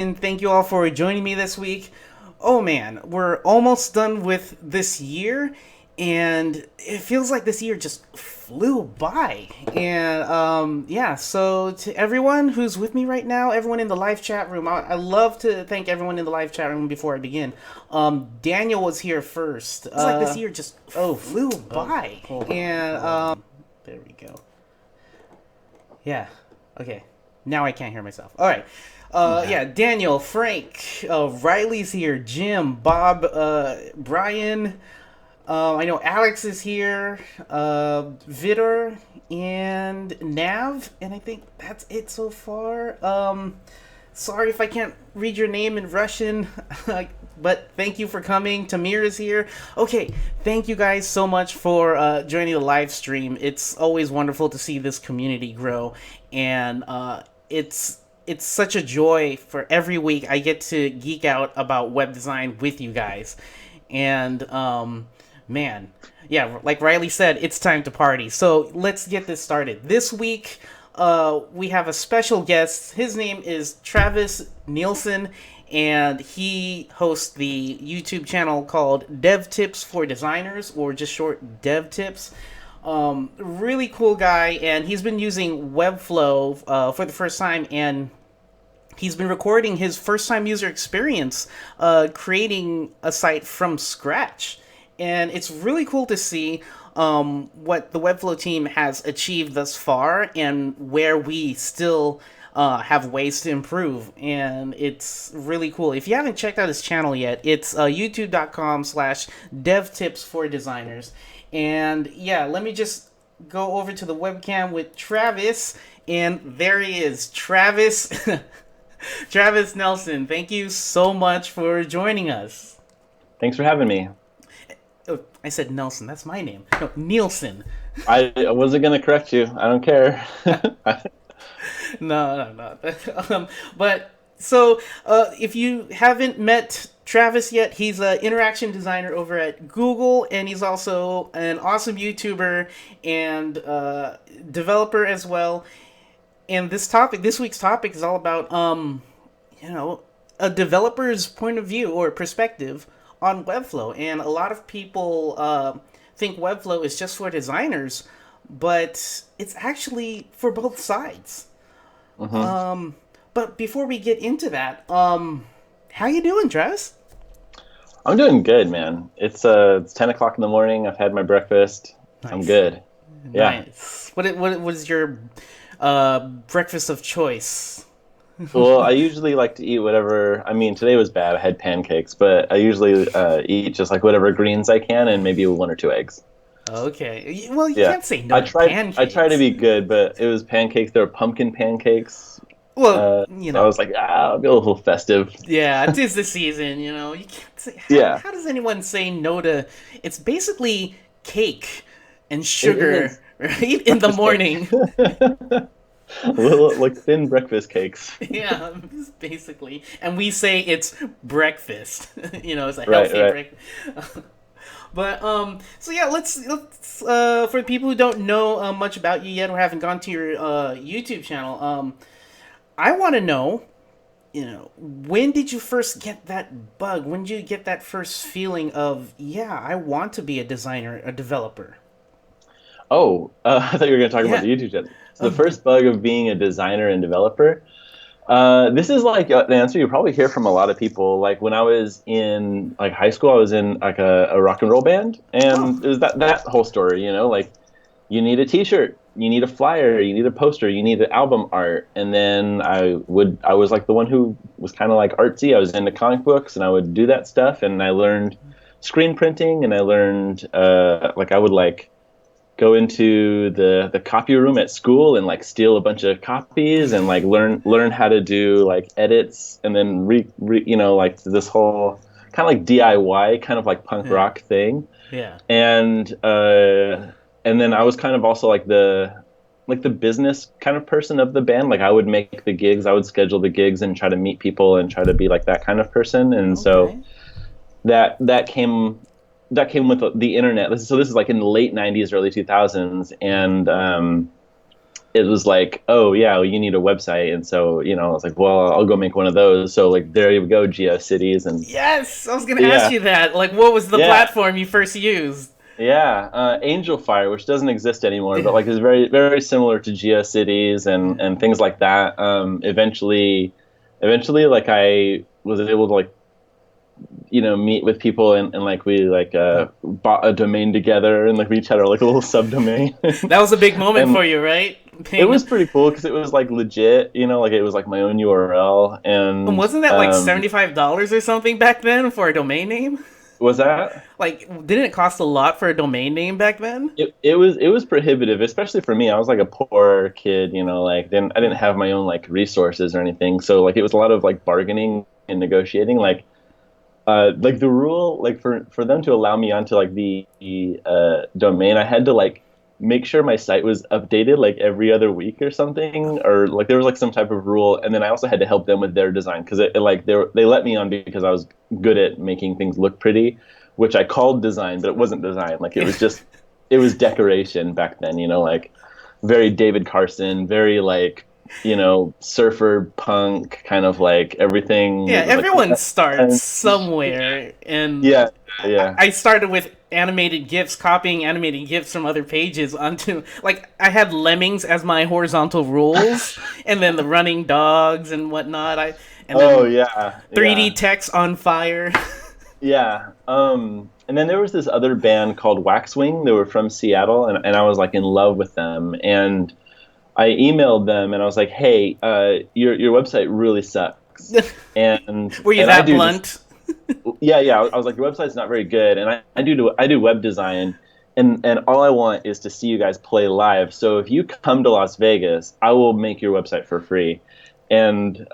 And thank you all for joining me this week. Oh man, we're almost done with this year, and it feels like this year just flew by. And yeah, so to everyone who's with me right now, everyone in the live chat room, I love to thank everyone in the live chat room before I begin. Daniel was here first. It's like this year just flew by. And there we go. Yeah. Okay. Now I can't hear myself. All right. Yeah, Daniel, Frank, Riley's here, Jim, Bob, Brian. I know Alex is here, Vitor, and Nav, and I think that's it so far. Sorry if I can't read your name in Russian, but thank you for coming. Tamir is here. Okay, thank you guys so much for joining the live stream. It's always wonderful to see this community grow, and it's such a joy for every week I get to geek out about web design with you guys. And man, yeah, like Riley said, it's time to party. So let's get this started. This week, we have a special guest. His name is Travis Neilson, and he hosts the YouTube channel called DevTips for Designers, or just short DevTips. Really cool guy, and he's been using Webflow for the first time, and he's been recording his first time user experience creating a site from scratch. And it's really cool to see what the Webflow team has achieved thus far and where we still have ways to improve. And it's really cool. If you haven't checked out his channel yet, it's youtube.com/devtips for designers. And yeah, let me just go over to the webcam with Travis. And there he is, Travis. Travis Neilson, thank you so much for joining us. Thanks for having me. Oh, I said Nelson. That's my name. No, Nielsen. I wasn't going to correct you. I don't care. No. But so, if you haven't met Travis yet, he's an interaction designer over at Google, and he's also an awesome YouTuber and developer as well. And this week's topic is all about, a developer's point of view or perspective on Webflow. And a lot of people think Webflow is just for designers, but it's actually for both sides. Mm-hmm. But before we get into that, how you doing, Travis? I'm doing good, man. It's 10 o'clock in the morning. I've had my breakfast. Nice. I'm good. Yeah. Nice. What was your breakfast of choice? Well, I usually like to eat whatever. I mean, today was bad. I had pancakes, but I usually eat just like whatever greens I can and maybe one or two eggs. Okay. Well, you can't say no to pancakes. I tried to be good, but it was pancakes. They were pumpkin pancakes. Well, so I was like, I'll be a little festive. Yeah, it is the season, You can't say. How does anyone say no to? It's basically cake and sugar, right? In the morning. Little like thin breakfast cakes. Yeah, basically. And we say it's breakfast. It's a healthy breakfast. But so yeah, let's for people who don't know much about you yet or haven't gone to your YouTube channel, I want to know, when did you first get that bug? When did you get that first feeling of, yeah, I want to be a designer, a developer? Oh, I thought you were going to talk about the YouTube channel. So the first bug of being a designer and developer. This is like an answer you probably hear from a lot of people. Like when I was in like high school, I was in like a rock and roll band, and it was that whole story. Like you need a T-shirt, you need a flyer, you need a poster, you need an album art, and then I was like the one who was kind of like artsy. I was into comic books, and I would do that stuff, and I learned screen printing, and I learned I would like go into the copy room at school and like steal a bunch of copies and like learn how to do like edits and then like this whole kind of like DIY kind of like punk rock thing. Yeah. And then I was kind of also like the business kind of person of the band. Like I would make the gigs, I would schedule the gigs and try to meet people and try to be like that kind of person. And so that came with the internet. So this is like in the late 90s, early 2000s. And it was like, oh yeah, well, you need a website, and so I was like, well, I'll go make one of those. So like there you go, GeoCities, and Yes, I was gonna ask yeah, you that. Like, what was the yeah, platform you first used? yeah, Angel Fire, which doesn't exist anymore, but Yeah, like is very very similar to GeoCities yeah. and things like that. Eventually, like I was able to like meet with people and like we like bought a domain together and like we each had our like a little subdomain That was a big moment and for you, right? it Paying, was pretty cool because it was like legit, like it was like my own URL and wasn't that like $75 or something back then for a domain name? was that Like, didn't it cost a lot for a domain name back then? it was prohibitive, especially for me. I was like a poor kid, like I didn't have my own like resources or anything, so like it was a lot of like bargaining and negotiating, like the rule, like for them to allow me onto like the domain, I had to like make sure my site was updated like every other week or something, or like there was like some type of rule, and then I also had to help them with their design because like they let me on because I was good at making things look pretty, which I called design, but it wasn't design. Like it was decoration back then, like very David Carson, very like surfer punk kind of like Yeah, everything was like everyone starts yeah, somewhere, and yeah, I yeah. I started with animated GIFs, copying animated GIFs from other pages onto, like, I had lemmings as my horizontal rules, and then the running dogs and whatnot. And Oh then yeah, 3D yeah, text on fire. yeah. And then there was this other band called Waxwing. They were from Seattle, and I was like in love with them. And I emailed them, and I was like, "Hey, your website really sucks." And Were you and I that do this. blunt? Yeah, yeah. I was like, your website's not very good, and I do web design, and all I want is to see you guys play live. So if you come to Las Vegas, I will make your website for free. And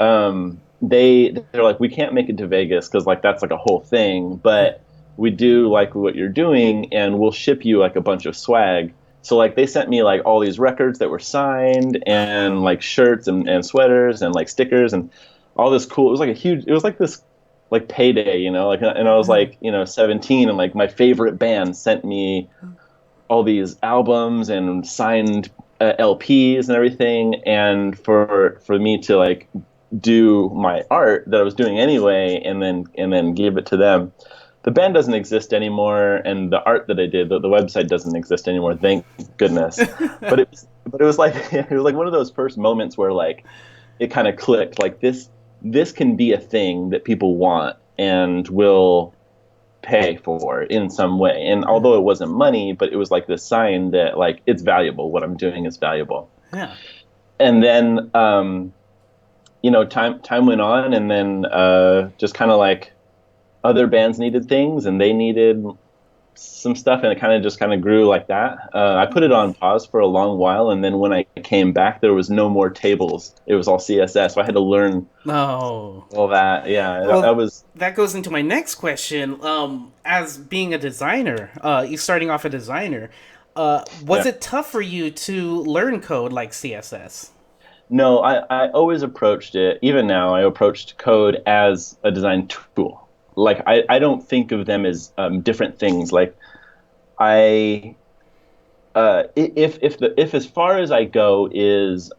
they're like, we can't make it to Vegas because like that's like a whole thing, but we do like what you're doing, and we'll ship you like a bunch of swag. So like they sent me like all these records that were signed Oh and wow. like shirts and sweaters and like stickers and all this cool. It was like it was like this like payday, like, and I was like, 17, and like my favorite band sent me all these albums and signed LPs and everything, and for me to like do my art that I was doing anyway, and then give it to them. The band doesn't exist anymore, and the art that I did, the website doesn't exist anymore. Thank goodness. But it was like it was like one of those first moments where like it kind of clicked. Like this can be a thing that people want and will pay for in some way. And although it wasn't money, but it was like this sign that like it's valuable. What I'm doing is valuable. Yeah. And then time went on, and then just kind of like other bands needed things, and they needed some stuff, and it kind of grew like that. I put it on pause for a long while, and then when I came back, there was no more tables. It was all CSS, so I had to learn Oh. all that. Yeah, that Well, was that goes into my next question. As being a designer, you starting off a designer, was yeah. it tough for you to learn code like CSS? No, I always approached it. Even now, I approached code as a design tool. Like I don't think of them as different things. Like I if as far as I go is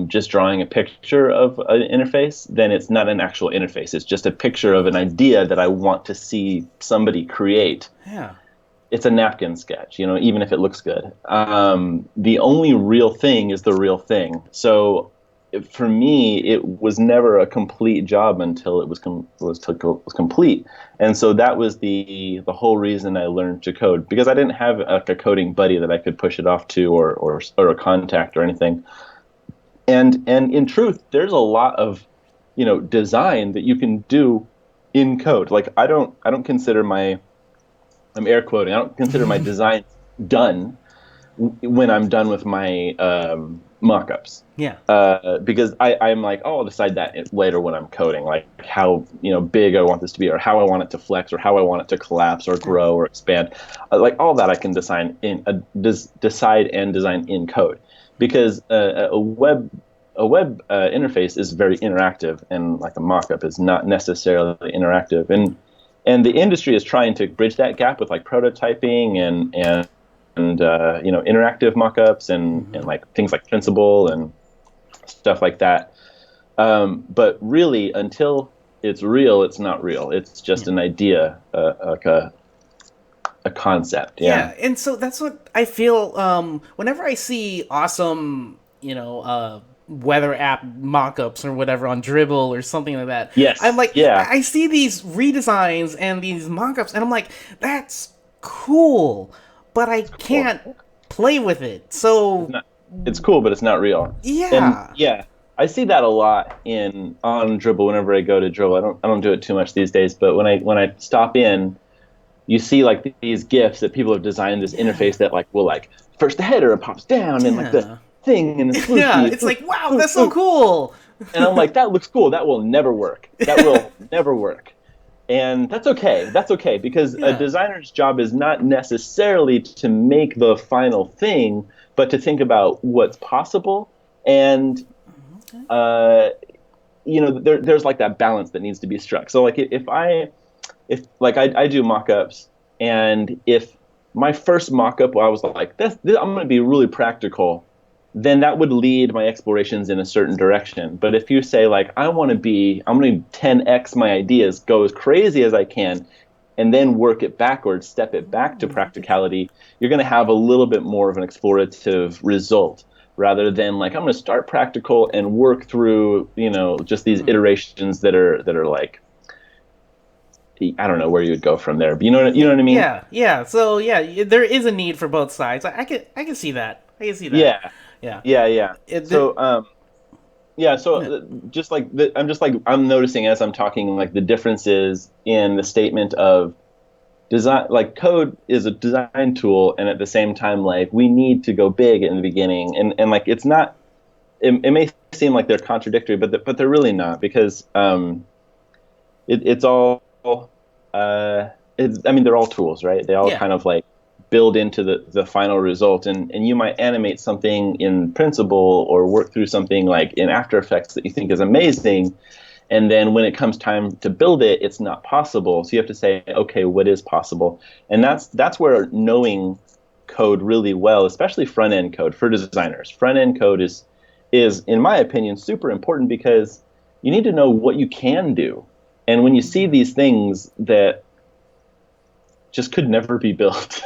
just drawing a picture of an interface, then it's not an actual interface. It's just a picture of an idea that I want to see somebody create. Yeah. It's a napkin sketch, even if it looks good. The only real thing is the real thing. So for me, it was never a complete job until it was complete. And so that was the whole reason I learned to code, because I didn't have like a coding buddy that I could push it off to, or a contact or anything. And in truth, there's a lot of design that you can do in code. Like I don't consider my I'm air quoting. I don't consider my design done when I'm done with my mockups, Yeah. because I'm like, oh, I'll decide that later when I'm coding, like how big I want this to be, or how I want it to flex, or how I want it to collapse, or Yeah. grow, or expand. Like all that I can decide and design in code, because a web interface is very interactive, and like a mockup is not necessarily interactive, and the industry is trying to bridge that gap with like prototyping and interactive mockups and like things like Printable and stuff like that. But really, until it's real, it's not real. It's just an idea, like a concept. Yeah, and so that's what I feel whenever I see awesome, weather app mock-ups or whatever on Dribbble or something like that. Yes. I'm like, yeah. I see these redesigns and these mock-ups, and I'm like, that's cool, but I can't play with it. So it's cool, but it's not real. Yeah. And yeah, I see that a lot on Dribbble. Whenever I go to Dribbble, I don't do it too much these days, but when I stop in, you see like these GIFs that people have designed this interface that like will like first the header pops down and like the thing and it's yeah, it's like, wow, that's so cool. And I'm like, that looks cool. That will never work. That will never work. And that's okay. That's okay because a designer's job is not necessarily to make the final thing, but to think about what's possible. And there's like that balance that needs to be struck. So like if I do mock-ups, and if my first mock-up I was like, I'm going to be really practical, then that would lead my explorations in a certain direction. But if you say like, I'm going to 10x my ideas, go as crazy as I can, and then work it backwards, step it back to practicality, you're going to have a little bit more of an explorative result, rather than like, I'm going to start practical and work through, just these iterations that are like, I don't know where you would go from there, but you know what I mean? Yeah. So there is a need for both sides. I can see that. Yeah. I'm noticing as I'm talking like the differences in the statement of design. Like code is a design tool, and at the same time, like we need to go big in the beginning, and like it's not. It may seem like they're contradictory, but they're really not, because it's all. They're all tools, right? They all kind of like build into the final result, and you might animate something in Printable or work through something like in After Effects that you think is amazing, and then when it comes time to build it, it's not possible. So you have to say, okay, what is possible? And that's where knowing code really well, especially front-end code for designers. Front-end code is in my opinion super important, because you need to know what you can do. And when you see these things that just could never be built,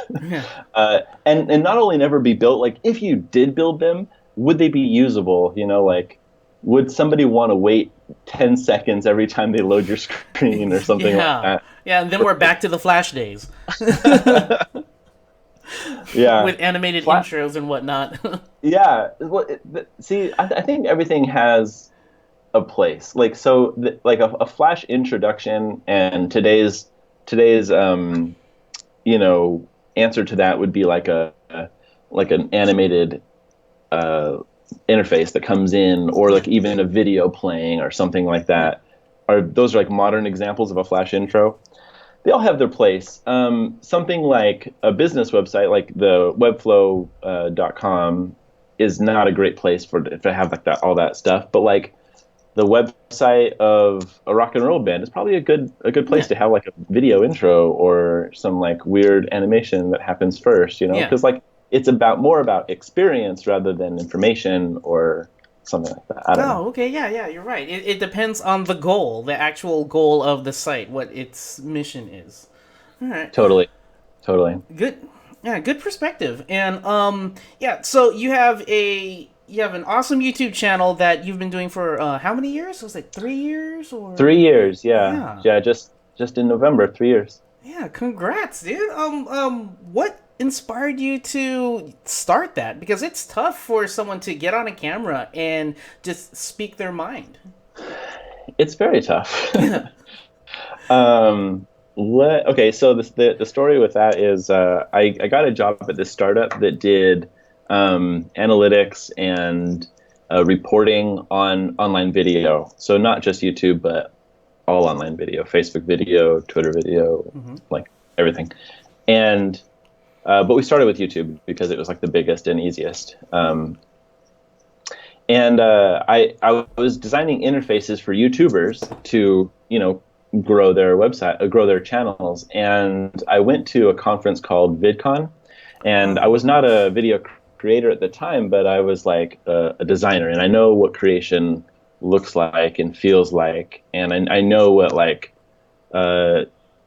and not only never be built, like if you did build them, would they be usable? Like would somebody want to wait 10 seconds every time they load your screen or something like that? Yeah, and then we're back to the Flash days. Yeah. With animated intros and whatnot. Yeah. Well, see, I think everything has a place. Like so, like a Flash introduction, and today's answer to that would be like an animated interface that comes in, or like even a video playing or something like that. Those are like modern examples of a Flash intro. They all have their place. Something like a business website, like the Webflow.com, is not a great place to have like that all that stuff. But like the website of a rock and roll band is probably a good place to have like a video intro or some like weird animation that happens first, because like it's more about experience rather than information or something like that. I don't know. Okay, yeah, you're right. It depends on the goal, the actual goal of the site, what its mission is. All right. Totally. Good. Yeah, good perspective. And so you have an awesome YouTube channel that you've been doing for how many years? Was it 3 years or 3 years? Yeah. Just in November, 3 years. Yeah, congrats, dude. What inspired you to start that? Because it's tough for someone to get on a camera and just speak their mind. It's very tough. Okay, so the story with that is I got a job at this startup that did analytics and reporting on online video. So not just YouTube, but all online video, Facebook video, Twitter video, like everything. And but we started with YouTube because it was like the biggest and easiest. And I was designing interfaces for YouTubers to grow their website, grow their channels. And I went to a conference called VidCon, And I was not a video creator at the time, but I was like a designer, and I know what creation looks like and feels like, and I know what like uh,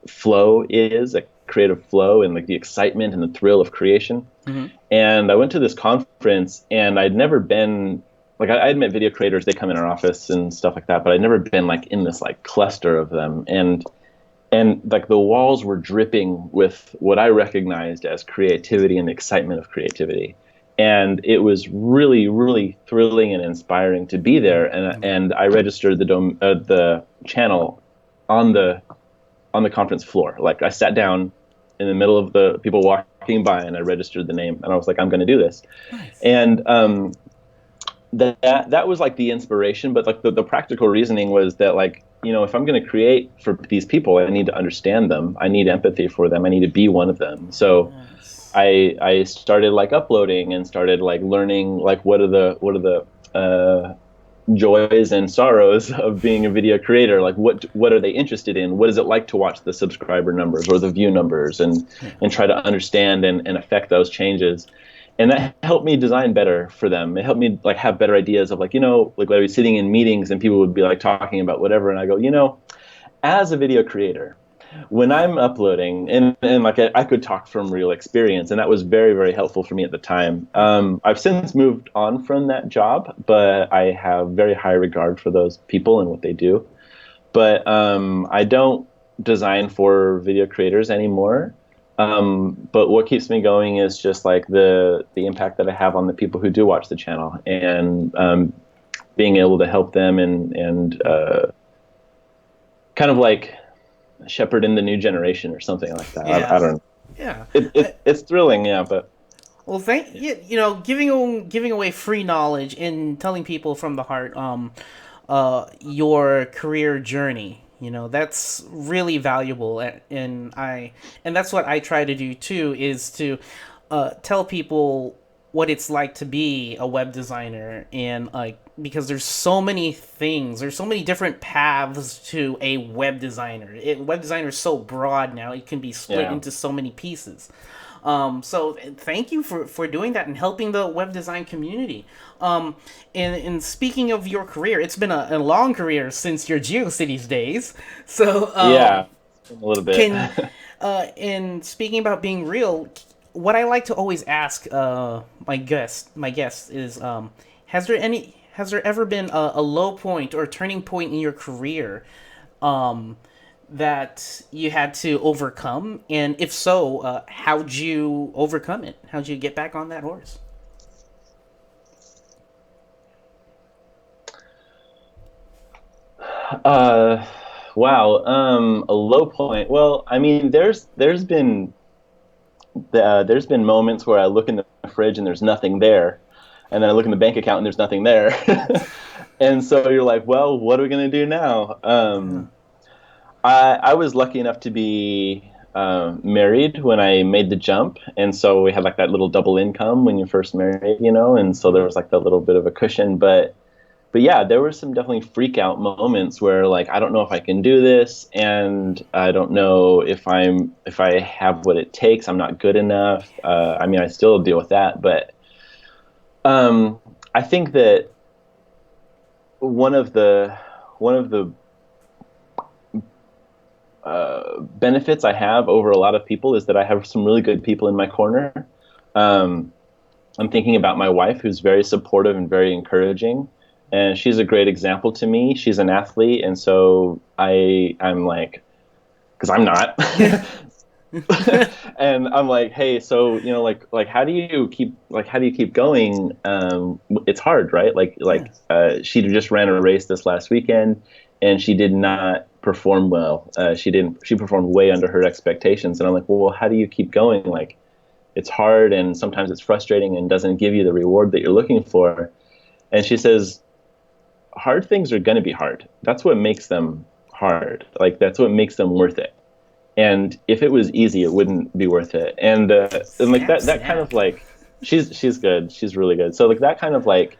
flow is, a creative flow, and like the excitement and the thrill of creation. Mm-hmm. And I went to this conference, and I'd never been like I'd met video creators. They come in our office and stuff like that, but I'd never been like in this like cluster of them. And like the walls were dripping with what I recognized as creativity and the excitement of creativity. And it was really, really thrilling and inspiring to be there. And I registered the channel on the conference floor. Like I sat down in the middle of the people walking by, and I registered the name, and I was like, I'm going to do this. Nice. And that was like the inspiration, but like the practical reasoning was that like, you know, if I'm going to create for these people, I need to understand them. I need empathy for them. I need to be one of them. So I started like uploading and started like learning like what are the joys and sorrows of being a video creator. Like what are they interested in? What is it like to watch the subscriber numbers or the view numbers, and try to understand and affect those changes. And that helped me design better for them. It helped me like have better ideas of like, you know, like when I was sitting in meetings and people would be like talking about whatever, and I go, you know, as a video creator, when I'm uploading, and like I could talk from real experience, and that was very, very helpful for me at the time. I've since moved on from that job, but I have very high regard for those people and what they do. But I don't design for video creators anymore. But what keeps me going is just like the impact that I have on the people who do watch the channel, and being able to help them and kind of like shepherd in the new generation or something like that. Yeah. I don't know. Yeah. It's thrilling, yeah, but. Well, you know, giving away free knowledge and telling people from the heart your career journey. You know, that's really valuable, and that's what I try to do too, is to tell people what it's like to be a web designer, and like, because there's so many things, there's so many different paths to a web designer. Web designer is so broad now; it can be split into so many pieces. So thank you for doing that and helping the web design community. And speaking of your career, it's been a long career since your GeoCities days. So Yeah, a little bit. And speaking about being real, what I like to always ask my guests is, has there ever been a low point or turning point in your career that you had to overcome? And if so, how'd you overcome it? How'd you get back on that horse? Wow. A low point. Well, I mean, there's been moments where I look in the fridge and there's nothing there, and then I look in the bank account and there's nothing there, and so you're like, well, what are we gonna do now? I was lucky enough to be married when I made the jump, and so we had like that little double income when you first married, you know, and so there was like that little bit of a cushion, but yeah, there were some definitely freak out moments where like, I don't know if I can do this, and I don't know if I have what it takes. I'm not good enough. I mean, I still deal with that, but I think that one of the benefits I have over a lot of people is that I have some really good people in my corner. I'm thinking about my wife, who's very supportive and very encouraging. And she's a great example to me. She's an athlete, and so I'm like, because I'm not, and I'm like, hey, so you know, like how do you keep going? It's hard, right? She just ran a race this last weekend, and she did not perform well. She performed way under her expectations, and I'm like, well, how do you keep going? Like, it's hard, and sometimes it's frustrating and doesn't give you the reward that you're looking for. And she says, hard things are going to be hard. That's what makes them hard. Like, that's what makes them worth it. And if it was easy, it wouldn't be worth it. And like that kind of like, she's good. She's really good. So like that kind of like,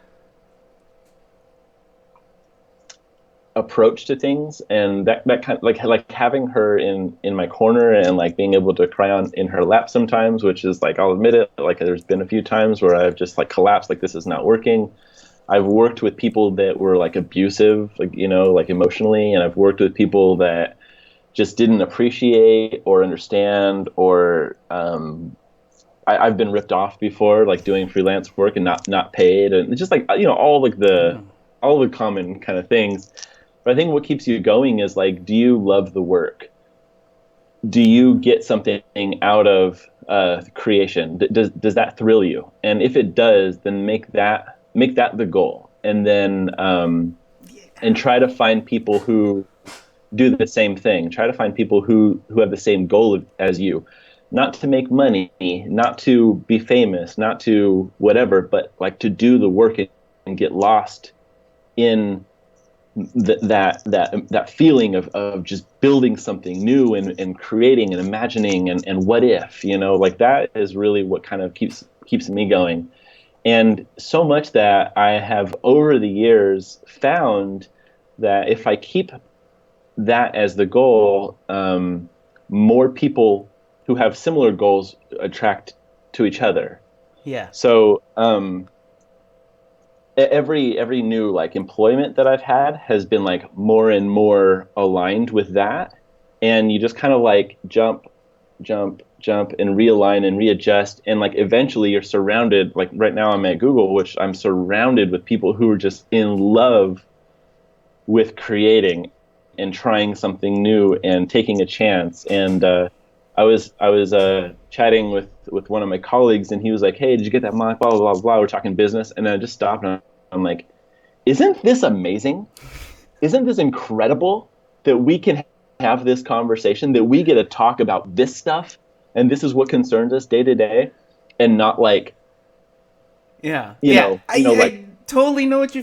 approach to things, and that kind of like having her in my corner and like being able to cry on in her lap sometimes, which is like, I'll admit it, like there's been a few times where I've just like collapsed, like this is not working. I've worked with people that were like abusive, like, like emotionally, and I've worked with people that just didn't appreciate or understand, or I've been ripped off before, like doing freelance work and not paid, and it's just like, all the common kind of things. But I think what keeps you going is like, do you love the work? Do you get something out of creation? Does that thrill you? And if it does, then make that the goal, and then and try to find people who do the same thing. Try to find people who have the same goal as you, not to make money, not to be famous, not to whatever, but like to do the work and get lost in that feeling of just building something new and creating and imagining and what if, like that is really what kind of keeps me going. And so much that I have over the years found that if I keep that as the goal, more people who have similar goals attract to each other. Yeah. So every new like employment that I've had has been like more and more aligned with that, and you just kind of like jump and realign and readjust, and like eventually you're surrounded, like right now I'm at Google, which I'm surrounded with people who are just in love with creating and trying something new and taking a chance. And I was chatting with one of my colleagues, and he was like, "Hey, did you get that mic?" Blah blah blah blah. We're talking business, and then I just stopped, and I'm like, "Isn't this amazing? Isn't this incredible that we can have this conversation? That we get to talk about this stuff, and this is what concerns us day to day, and not like, I totally know what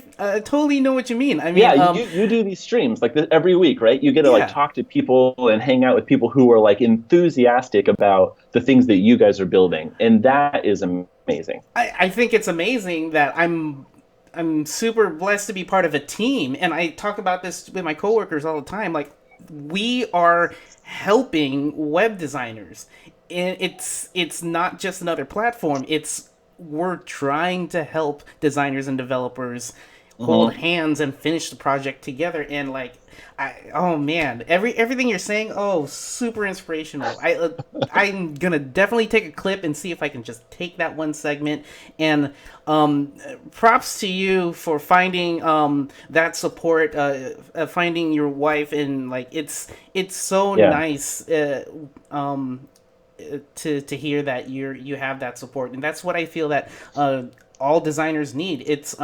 you mean. I mean, yeah, you do these streams like this every week, right? You get to like talk to people and hang out with people who are like enthusiastic about the things that you guys are building, and that is amazing. I think it's amazing that I'm super blessed to be part of a team, and I talk about this with my coworkers all the time. Like, we are helping web designers, and it's not just another platform. We're trying to help designers and developers hold hands and finish the project together. And like, oh man, everything you're saying, oh, super inspirational. I'm gonna definitely take a clip and see if I can just take that one segment. And props to you for finding that support, finding your wife, and like it's so nice. To hear that you have that support, and that's what I feel that all designers need. It's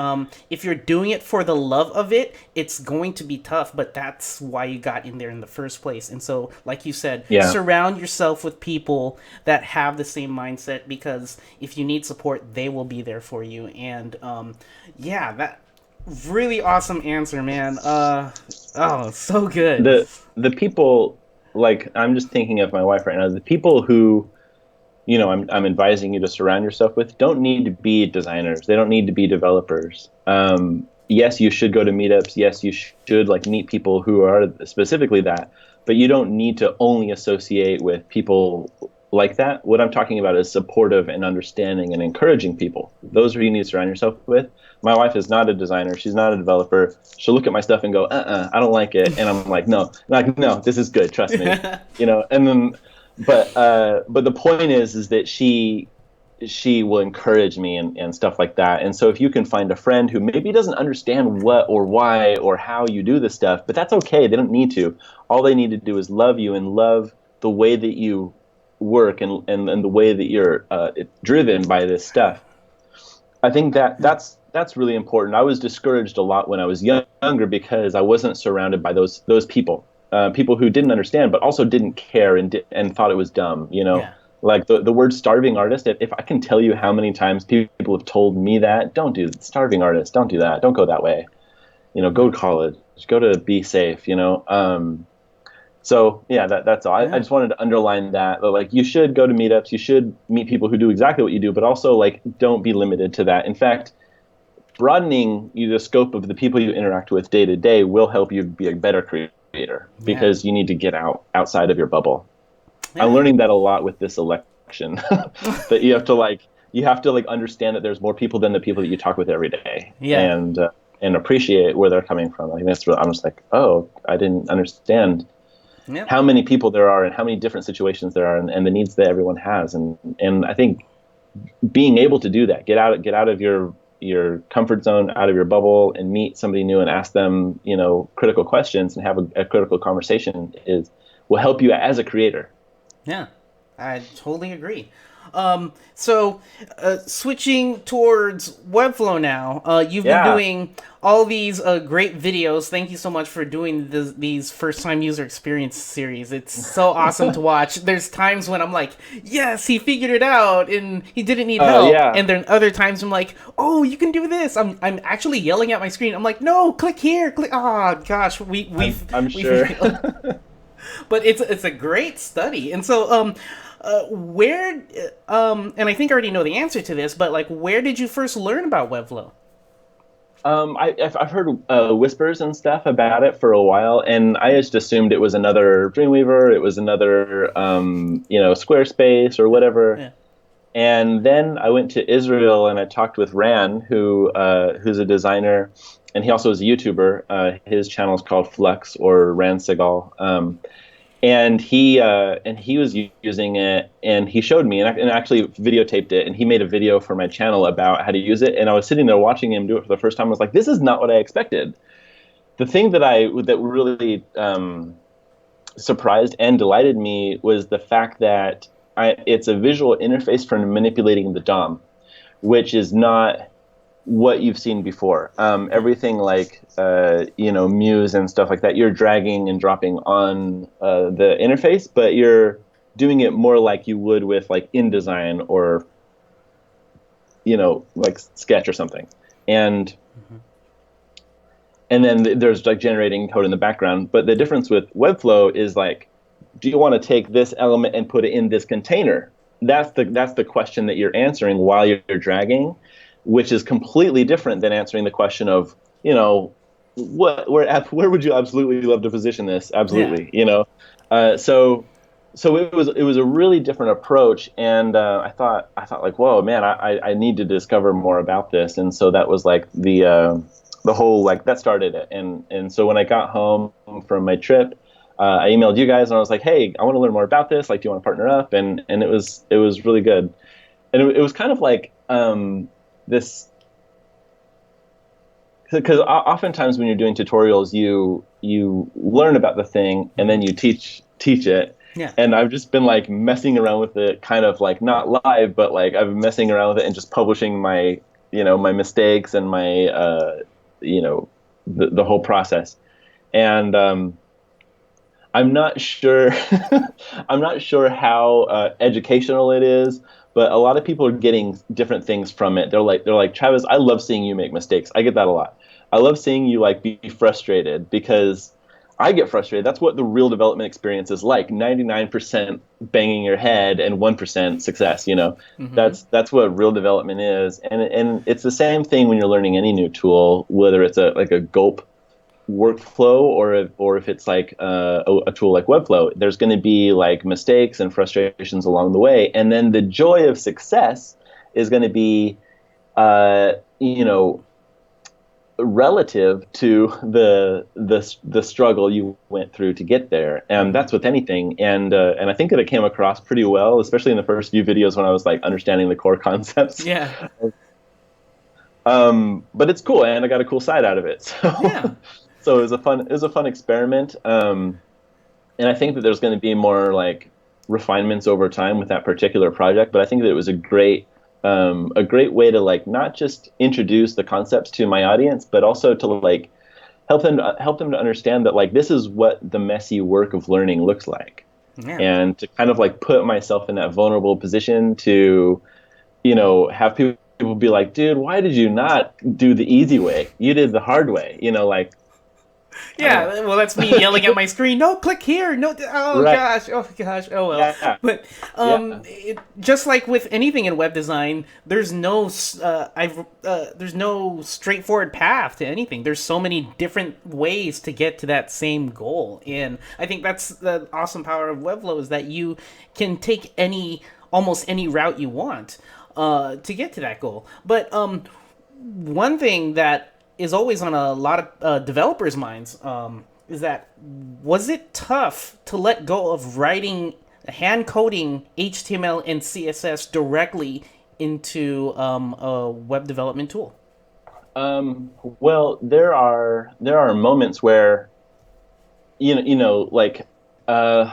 if you're doing it for the love of it, it's going to be tough, but that's why you got in there in the first place. And so, like you said, surround yourself with people that have the same mindset, because if you need support, they will be there for you. And that really awesome answer, man. So good. The people, like, I'm just thinking of my wife right now. The people who, I'm advising you to surround yourself with don't need to be designers. They don't need to be developers. Yes, you should go to meetups. Yes, you should like meet people who are specifically that. But you don't need to only associate with people like that. What I'm talking about is supportive and understanding and encouraging people. Those are who you need to surround yourself with. My wife is not a designer. She's not a developer. She'll look at my stuff and go, I don't like it. And I'm like, no, this is good. Trust me. And then, but the point is that she will encourage me and stuff like that. And so if you can find a friend who maybe doesn't understand what or why or how you do this stuff, but that's okay. They don't need to. All they need to do is love you and love the way that you work and the way that you're driven by this stuff. I think that's really important. I was discouraged a lot when I was younger because I wasn't surrounded by those people, people who didn't understand but also didn't care and thought it was dumb. Like the word starving artist. If I can tell you how many times people have told me that, don't do starving artist, don't do that, don't go that way. Go to college, go to be safe. So yeah, that's all. I just wanted to underline that. Like, you should go to meetups. You should meet people who do exactly what you do, but also like don't be limited to that. In fact, broadening the scope of the people you interact with day to day will help you be a better creator, because you need to get outside of your bubble. I'm learning that a lot with this election, that you have to understand that there's more people than the people that you talk with every day, and appreciate where they're coming from. Like, that's I'm just like, oh, I didn't understand how many people there are and how many different situations there are, and the needs that everyone has. And I think being able to do that, get out of your comfort zone, out of your bubble, and meet somebody new and ask them, critical questions and have a critical conversation will help you as a creator. Yeah, I totally agree. So switching towards Webflow now, you've been doing all these great videos. Thank you so much for doing these first-time user experience series. It's so awesome to watch. There's times when I'm like, yes, he figured it out, and he didn't need help. And then other times I'm like, oh, you can do this. I'm actually yelling at my screen. I'm like, no, click here, click. Oh gosh, I'm sure. But it's a great study, and so where and I think I already know the answer to this, but like, where did you first learn about Webflow? I've heard whispers and stuff about it for a while, and I just assumed it was another Dreamweaver, it was another Squarespace or whatever. Yeah. And then I went to Israel and I talked with Ran, who's a designer, and he also is a YouTuber. His channel is called Flux, or Ran Segal. And he was using it, and he showed me, and actually videotaped it, and he made a video for my channel about how to use it. And I was sitting there watching him do it for the first time. I was like, this is not what I expected. The thing that really surprised and delighted me was the fact that it's a visual interface for manipulating the DOM, which is not what you've seen before. Everything like Muse and stuff like that, you're dragging and dropping on the interface, but you're doing it more like you would with like InDesign or like Sketch or something. And then there's like generating code in the background. But the difference with Webflow is like, do you want to take this element and put it in this container? That's the question that you're answering while you're dragging, which is completely different than answering the question of, where would you absolutely love to position this? Absolutely, So it was a really different approach, and I thought like, whoa, man, I need to discover more about this, and so that was like the whole, like, that started it, and so when I got home from my trip, I emailed you guys and I was like, hey, I want to learn more about this. Like, do you want to partner up? And it was really good, and it was kind of like this, because oftentimes when you're doing tutorials, you learn about the thing and then you teach it. Yeah. And I've just been like messing around with it, kind of like not live, but like I've been messing around with it and just publishing my my mistakes and my the whole process. And I'm not sure how educational it is, but a lot of people are getting different things from it. They're like, Travis, I love seeing you make mistakes. I get that a lot. I love seeing you like be frustrated, because I get frustrated. That's what the real development experience is like. 99% banging your head and 1% success. Mm-hmm. That's what real development is. And it's the same thing when you're learning any new tool, whether it's a gulp workflow or if it's like a tool like Webflow. There's going to be like mistakes and frustrations along the way, and then the joy of success is going to be relative to the struggle you went through to get there. And that's with anything, and I think that it came across pretty well, especially in the first few videos when I was like understanding the core concepts. Yeah. But it's cool, and I got a cool side out of it. So yeah. So it was a fun experiment, and I think that there's going to be more like refinements over time with that particular project. But I think that it was a great way to like not just introduce the concepts to my audience, but also to like help them to understand that like this is what the messy work of learning looks like, and to kind of like put myself in that vulnerable position to have people be like, dude, why did you not do the easy way? You did the hard way, like. Yeah, well, that's me yelling at my screen. No, click here. No, Right. oh gosh, oh well. Yeah. But Yeah. just like with anything in web design, there's no straightforward path to anything. There's so many different ways to get to that same goal, and I think that's the awesome power of Webflow is that you can take almost any route you want to get to that goal. But one thing that is always on a lot of developers' minds is that was it tough to let go of writing, hand coding HTML and CSS directly into a web development tool? Well, there are moments where like uh,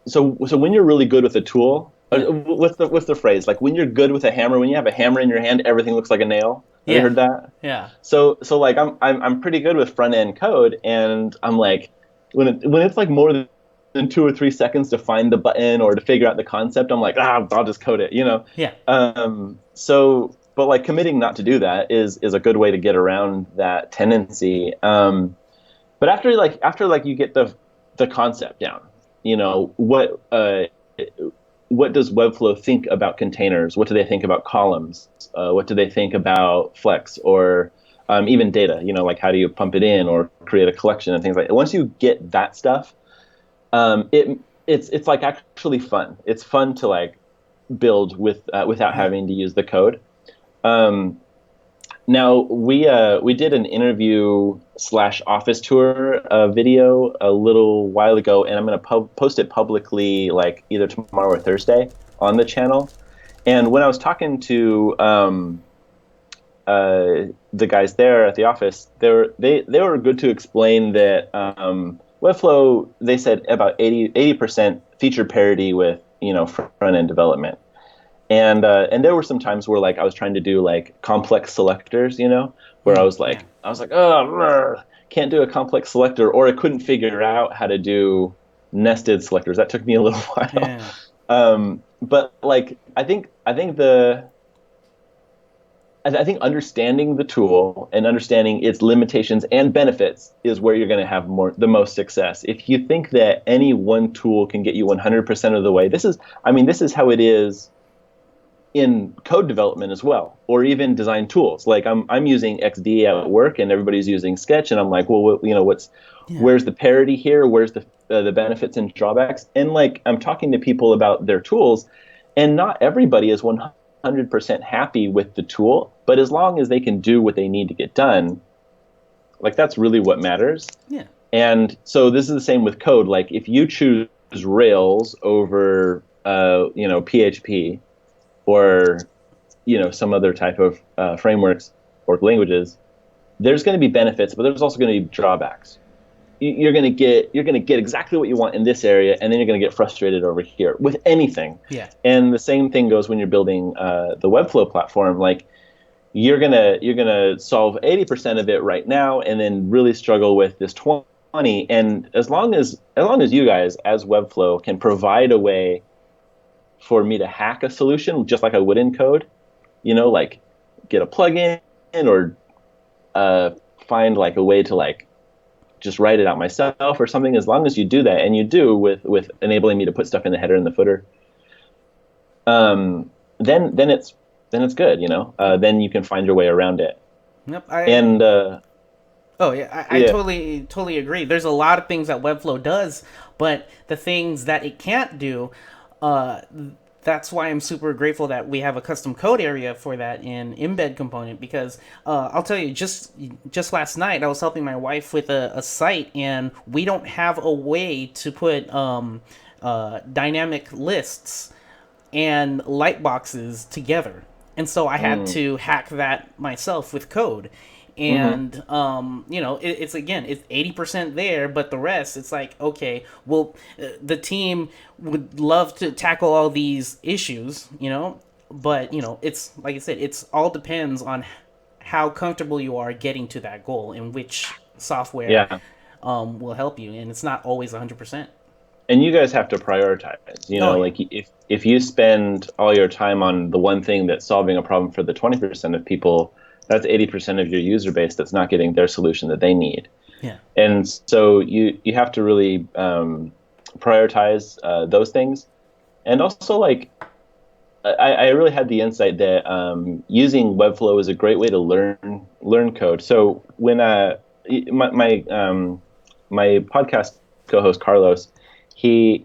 so when you're really good with a tool, Yeah, what's the phrase? Like when you're good with a hammer, when you have a hammer in your hand, everything looks like a nail. Have you yeah, heard that? yeah, So like I'm pretty good with front end code, and I'm like when it's like more than 2 or 3 seconds to find the button or to figure out the concept, I'm like, I'll just code it, you know. yeah, So but like committing not to do that is a good way to get around that tendency. But after you get the concept down, what does Webflow think about containers? What do they think about columns? What do they think about Flex or even data? Like how do you pump it in or create a collection and things like that. Once you get that stuff, it's like actually fun. It's fun to like build without yeah. having to use the code. Um, Now we did an interview / office tour video a little while ago, and I'm going to post it publicly like either tomorrow or Thursday on the channel. And when I was talking to the guys there at the office, they were good to explain that Webflow, they said about 80% feature parity with front end development. And there were some times where like I was trying to do like complex selectors, where Yeah, I was like, oh, can't do a complex selector, or I couldn't figure out how to do nested selectors. That took me a little while. yeah, But like I think understanding the tool and understanding its limitations and benefits is where you're going to have the most success. If you think that any one tool can get you 100% of the way, this is how it is in code development as well, or even design tools. Like I'm using XD at work, and everybody's using Sketch, and I'm like, well, yeah, where's the parity here? Where's the benefits and drawbacks? And like I'm talking to people about their tools, and not everybody is 100% happy with the tool, but as long as they can do what they need to get done, like that's really what matters. yeah, And so this is the same with code. Like if you choose Rails over PHP or some other type of frameworks or languages, there's going to be benefits, but there's also going to be drawbacks. You're going to get exactly what you want in this area, and then you're going to get frustrated over here with anything. yeah, And the same thing goes when you're building the Webflow platform. Like you're gonna solve 80% of it right now, and then really struggle with this 20. And as long as you guys as Webflow can provide a way for me to hack a solution just like I would in code, like get a plugin or find like a way to like just write it out myself or something. As long as you do that, and you do with enabling me to put stuff in the header and the footer, then it's good. Then you can find your way around it. yep. And Oh yeah, I yeah, totally agree. There's a lot of things that Webflow does, but the things that it can't do, uh, that's why I'm super grateful that we have a custom code area for that in embed component. Because I'll tell you, just last night I was helping my wife with a site, and we don't have a way to put dynamic lists and light boxes together, and so I had to hack that myself with code. mm-hmm. And it's again, it's 80% there, but the rest, it's like, okay, well, the team would love to tackle all these issues, but it's like I said, it's all depends on how comfortable you are getting to that goal and which software Yeah. will help you, and it's not always 100%. And you guys have to prioritize. Oh yeah, Like if you spend all your time on the one thing that's solving a problem for the 20% of people, That's 80% of your user base that's not getting their solution that they need. Yeah. And so you have to really prioritize those things. And also, like, I really had the insight that using Webflow is a great way to learn code. So when my podcast co-host Carlos, he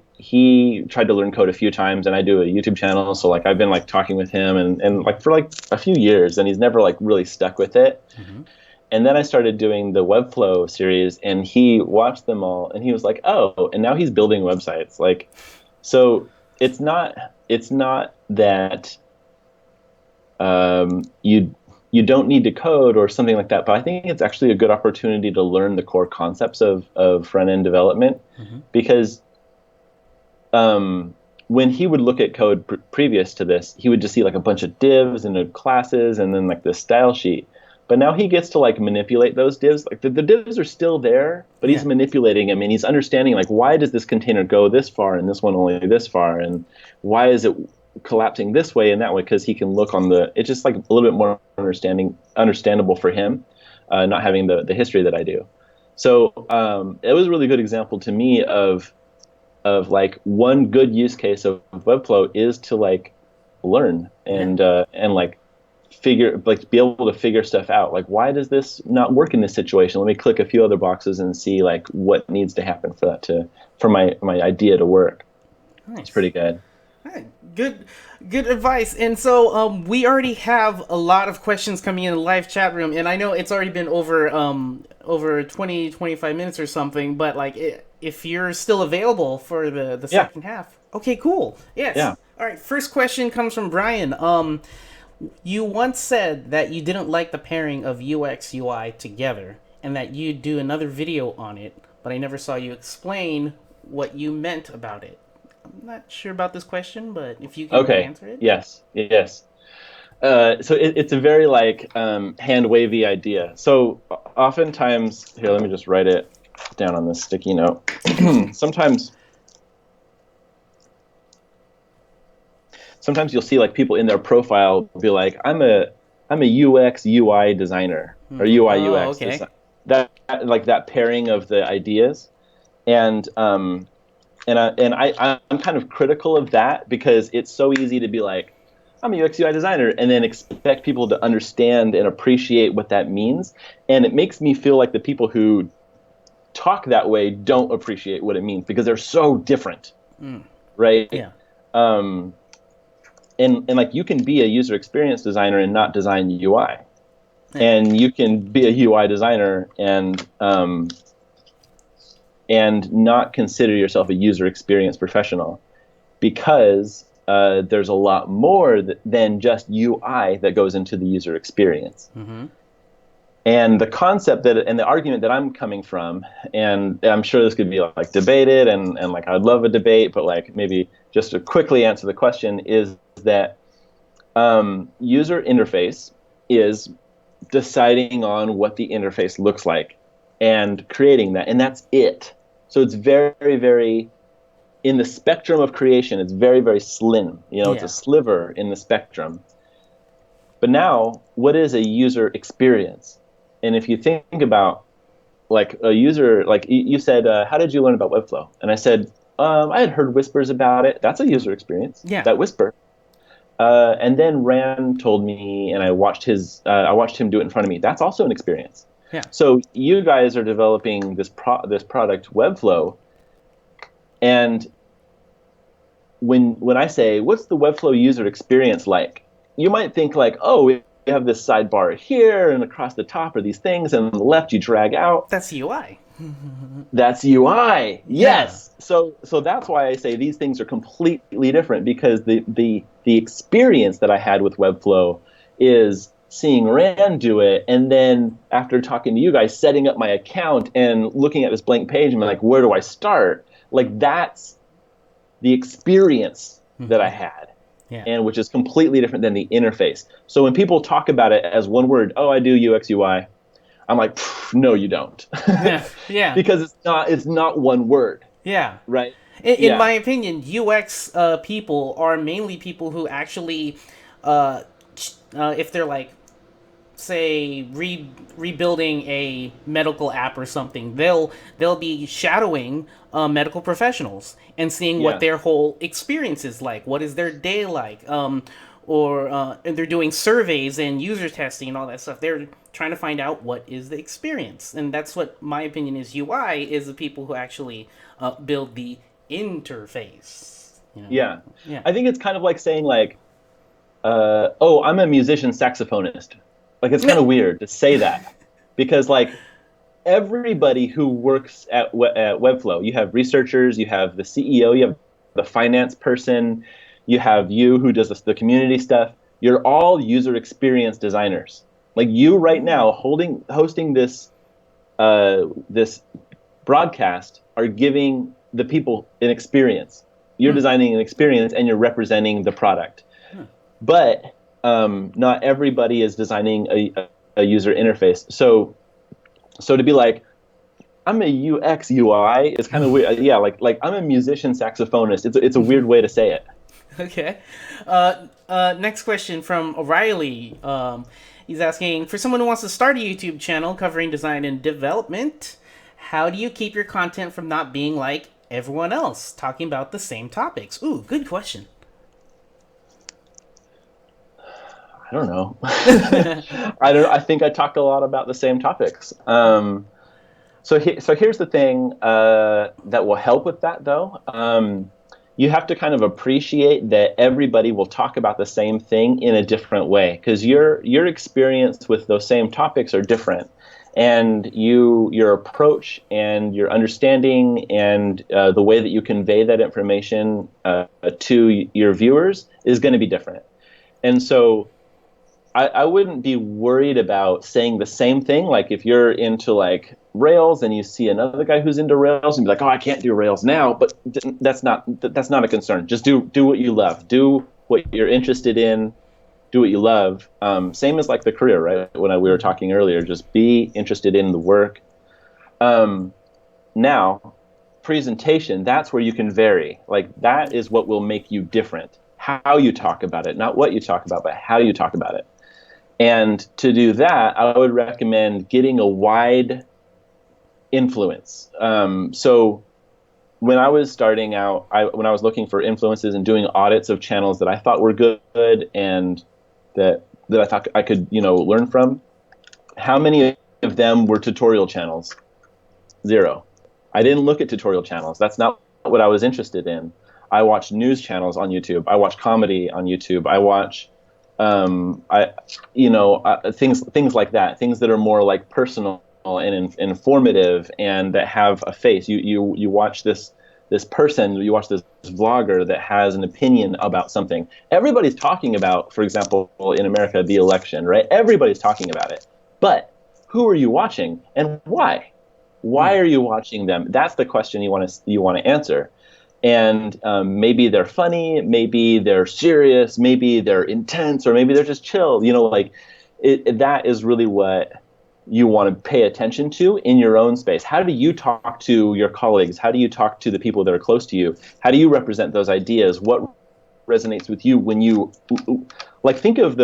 tried to learn code a few times, and I do a YouTube channel, so like I've been like talking with him and like for like a few years, and he's never like really stuck with it. Mm-hmm. And then I started doing the Webflow series, and he watched them all, and he was like, "Oh!" And now he's building websites. Like, so it's not that you don't need to code or something like that, but I think it's actually a good opportunity to learn the core concepts of front end development, Mm-hmm. because when he would look at code previous to this, he would just see like a bunch of divs and classes and then like the style sheet. But now he gets to like manipulate those divs. Like the divs are still there, but he's manipulating them, and he's understanding like, why does this container go this far and this one only this far, and why is it collapsing this way and that way? Because he can look on it's just like a little bit more understandable for him, not having the history that I do. So it was a really good example to me of like one good use case of Webflow is to like learn and like be able to figure stuff out. Like, why does this not work in this situation? Let me click a few other boxes and see like what needs to happen for my idea to work. Nice. It's pretty good. All right. Good advice. And so we already have a lot of questions coming in the live chat room, and I know it's already been over 20, 25 minutes or something, but like if you're still available for the second half. Okay, cool. Yes. Yeah. All right, first question comes from Brian. You once said that you didn't like the pairing of UX UI together and that you'd do another video on it, but I never saw you explain what you meant about it. I'm not sure about this question, but if you can answer it. Yes. So it's a very like hand wavy idea. So oftentimes, here, let me just write it down on this sticky note. Sometimes you'll see like people in their profile be like, I'm a UX UI designer or UI UX designer. That pairing of the ideas, and I'm kind of critical of that, because it's so easy to be like, I'm a UX UI designer, and then expect people to understand and appreciate what that means, and it makes me feel like the people who talk that way don't appreciate what it means because they're so different, right? Yeah. And like, you can be a user experience designer and not design UI, and you can be a UI designer and not consider yourself a user experience professional, because there's a lot more than just UI that goes into the user experience. Mm-hmm. And the concept and the argument that I'm coming from, and I'm sure this could be like debated, and like I'd love a debate, but like maybe just to quickly answer the question, is that user interface is deciding on what the interface looks like and creating that, and that's it. So it's very, very, in the spectrum of creation, it's very, very slim. It's a sliver in the spectrum. But now, what is a user experience? And if you think about like a user, like you said, how did you learn about Webflow? And I said, I had heard whispers about it. That's a user experience. Yeah. That whisper. And then Rand told me, and I watched him do it in front of me. That's also an experience. Yeah. So you guys are developing this product, Webflow, and when I say, what's the Webflow user experience like? You might think like, oh, we have this sidebar here, and across the top are these things, and on the left you drag out. That's UI. That's UI. Yes. Yeah. So that's why I say these things are completely different, because the experience that I had with Webflow is seeing Rand do it, and then after talking to you guys, setting up my account and looking at this blank page and like, where do I start? Like, that's the experience that I had. Yeah. And which is completely different than the interface. So when people talk about it as one word, oh, I do UX UI, I'm like, no, you don't. Yeah. Because it's not one word. Yeah. Right. In my opinion, UX people are mainly people who actually, if they're like say rebuilding a medical app or something, they'll be shadowing medical professionals and seeing what Yeah. their whole experience is like. What is their day like? And they're doing surveys and user testing and all that stuff. They're trying to find out what is the experience, and that's what my opinion is. UI is the people who actually build the interface. You know? Yeah. Yeah. I think it's kind of like saying like, oh, I'm a musician saxophonist. Like it's kind of weird to say that because like everybody who works at Webflow, you have researchers, you have the CEO, you have the finance person, you have you who does the community stuff. You're all user experience designers. Like you right now hosting this broadcast are giving the people an experience. You're designing an experience and you're representing the product. But not everybody is designing a user interface. So to be like, I'm a UX UI is kind of weird. Yeah, like I'm a musician saxophonist. It's a weird way to say it. Okay. Next question from O'Reilly. He's asking, for someone who wants to start a YouTube channel covering design and development, how do you keep your content from not being like everyone else, talking about the same topics? Ooh, good question. I don't know. I think I talked a lot about the same topics. So here's the thing that will help with that, though. You have to kind of appreciate that everybody will talk about the same thing in a different way, because your experience with those same topics are different, and your approach and your understanding and the way that you convey that information to your viewers is going to be different. And so I wouldn't be worried about saying the same thing. Like if you're into like Rails and you see another guy who's into Rails and be like, oh, I can't do Rails now, but that's not a concern. Just do what you love. Do what you're interested in. Do what you love. Same as like the career, right? When we were talking earlier, just be interested in the work. Now, presentation, that's where you can vary. Like that is what will make you different. How you talk about it, not what you talk about, but how you talk about it. And to do that, I would recommend getting a wide influence. So when I was starting out, when I was looking for influences and doing audits of channels that I thought were good and that I thought I could, learn from, how many of them were tutorial channels? 0. I didn't look at tutorial channels. That's not what I was interested in. I watch news channels on YouTube. I watch comedy on YouTube. I watch things like that, things that are more like personal and informative and that have a face. You watch this person, you watch this vlogger that has an opinion about something. Everybody's talking about, for example, in America, the election, right? Everybody's talking about it. But who are you watching and why? Why are you watching them? That's the question you want to answer. And maybe they're funny, maybe they're serious, maybe they're intense, or maybe they're just chill. That is really what you want to pay attention to in your own space. How do you talk to your colleagues? How do you talk to the people that are close to you? How do you represent those ideas? What resonates with you when you think of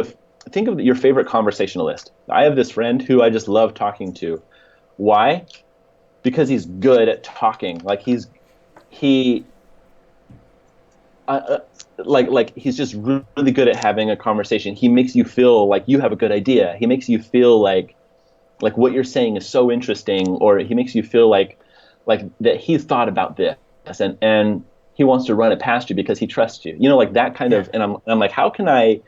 your favorite conversationalist? I have this friend who I just love talking to. Why? Because he's good at talking. He's just really good at having a conversation. He makes you feel like you have a good idea. He makes you feel like what you're saying is so interesting, or he makes you feel like that he's thought about this and he wants to run it past you because he trusts you. Like that kind of. And I'm like, how can I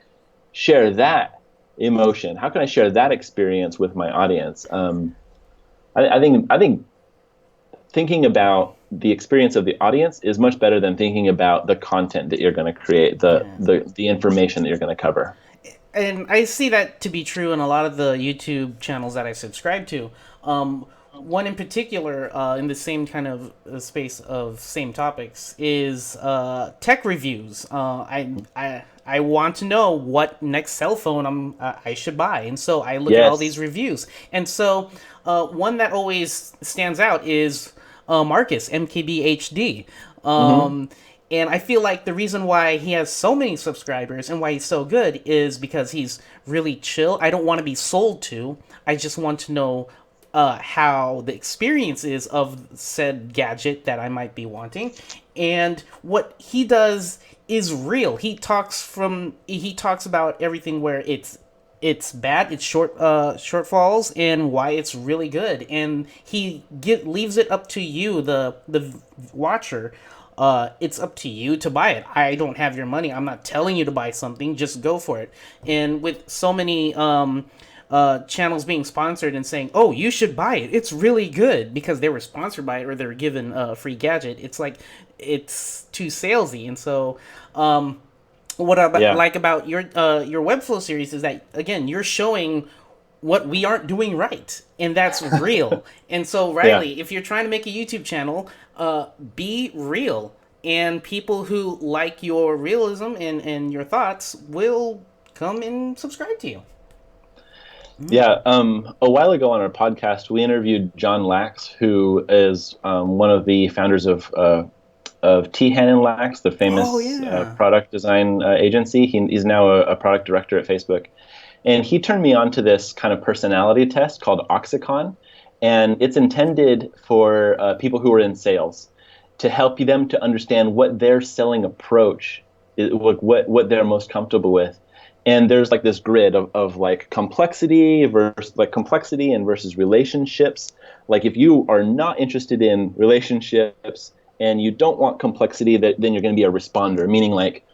share that emotion? How can I share that experience with my audience? I think thinking about the experience of the audience is much better than thinking about the content that you're going to create, the information that you're going to cover. And I see that to be true in a lot of the YouTube channels that I subscribe to. One in particular, in the same kind of space of same topics, is tech reviews. I want to know what next cell phone I should buy, and so I look at all these reviews. And so one that always stands out is Marcus, MKBHD. And I feel like the reason why he has so many subscribers and why he's so good is because he's really chill. I don't want to be sold to. I just want to know how the experience is of said gadget that I might be wanting. And what he does is real. He talks about everything where it's bad, it's shortfalls, and why it's really good. And he leaves it up to you, the watcher. It's up to you to buy it. I don't have your money. I'm not telling you to buy something. Just go for it. And with so many channels being sponsored and saying, "Oh, you should buy it. It's really good," because they were sponsored by it or they were given a free gadget. It's like it's too salesy. And so, what I like about your Webflow series is that, again, you're showing what we aren't doing right, and that's real. And so, Riley, if you're trying to make a YouTube channel, be real, and people who like your realism and your thoughts will come and subscribe to you. Yeah, a while ago on our podcast, we interviewed John Lax, who is one of the founders of Tehan and Lax, the famous product design agency. He's now a product director at Facebook. And he turned me on to this kind of personality test called Oxyconn. And it's intended for people who are in sales to help them to understand what their selling approach is, what they're most comfortable with. And there's like this grid of like complexity and versus relationships. Like if you are not interested in relationships and you don't want complexity, then you're going to be a responder, meaning like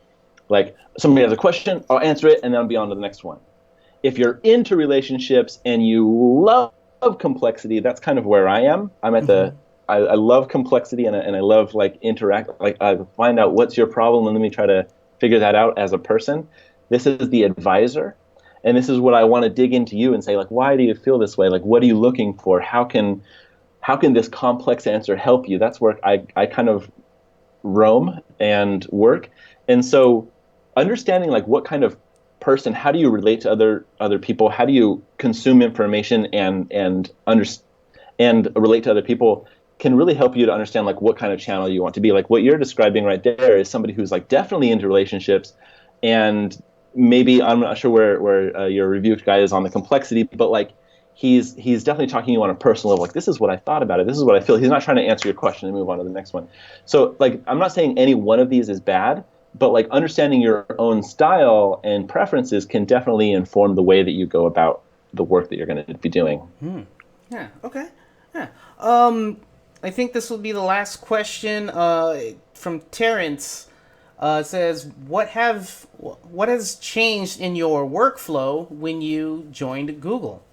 somebody has a question, I'll answer it, and then I'll be on to the next one. If you're into relationships and you love complexity, that's kind of where I am. I'm at I love complexity and I love like interact, like I find out what's your problem and let me try to figure that out as a person. This is the advisor, and this is what I want to dig into you and say, like, why do you feel this way? Like, what are you looking for? How can this complex answer help you? That's where I kind of roam and work. And so understanding like what kind of person, how do you relate to other people? How do you consume information and relate to other people can really help you to understand like what kind of channel you want to be. Like what you're describing right there is somebody who's like definitely into relationships, and maybe I'm not sure where your review guy is on the complexity, but like he's definitely talking to you on a personal level. Like this is what I thought about it. This is what I feel. He's not trying to answer your question and move on to the next one. So like I'm not saying any one of these is bad, but like understanding your own style and preferences can definitely inform the way that you go about the work that you're going to be doing. Yeah. Okay. Yeah. I think this will be the last question from Terrence. Says, what has changed in your workflow when you joined Google?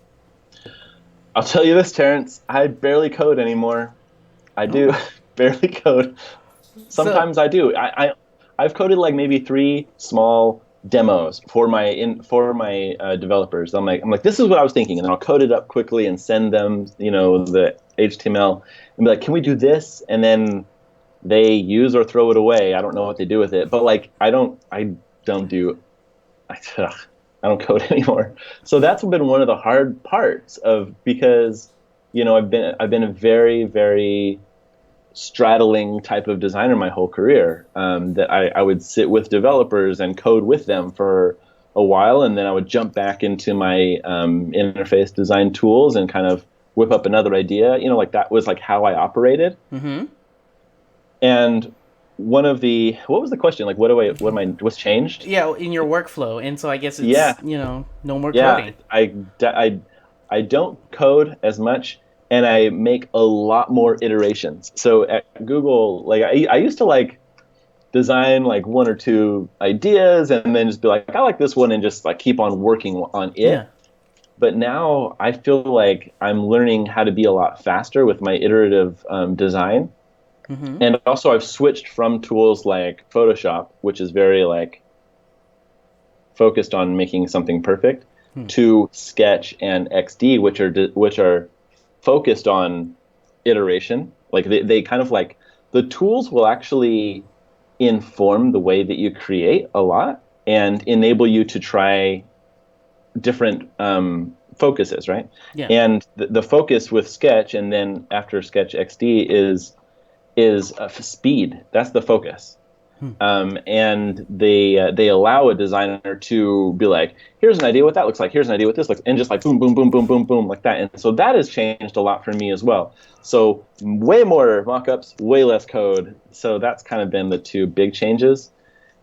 I'll tell you this, Terrence. I barely code anymore. I do barely code. Sometimes I do. I've coded like maybe 3 small demos for my developers. I'm like, this is what I was thinking, and then I'll code it up quickly and send them, the HTML, and be like, can we do this? And then they use or throw it away. I don't know what they do with it, but like I don't code anymore. So that's been one of the hard parts because I've been a very, very straddling type of designer my whole career. That I would sit with developers and code with them for a while, and then I would jump back into my interface design tools and kind of whip up another idea. Like that was like how I operated. Mm-hmm. And what was the question? Like, what's changed? Yeah, in your workflow. And so I guess it's, no more coding. I don't code as much, and I make a lot more iterations. So at Google, like I used to like design like 1 or 2 ideas and then just be like, I like this one, and just like keep on working on it. Yeah. But now I feel like I'm learning how to be a lot faster with my iterative design. Mm-hmm. And also I've switched from tools like Photoshop, which is very like focused on making something perfect, to Sketch and XD, which are focused on iteration. Like they kind of like, the tools will actually inform the way that you create a lot and enable you to try different focuses, right? Yeah. And the focus with Sketch, and then after Sketch XD is speed. That's the focus. And they allow a designer to be like, here's an idea what that looks like, here's an idea what this looks, and just like boom, boom, boom, boom, boom, boom, like that. And so that has changed a lot for me as well. So way more mock-ups, way less code. So that's kind of been the two big changes,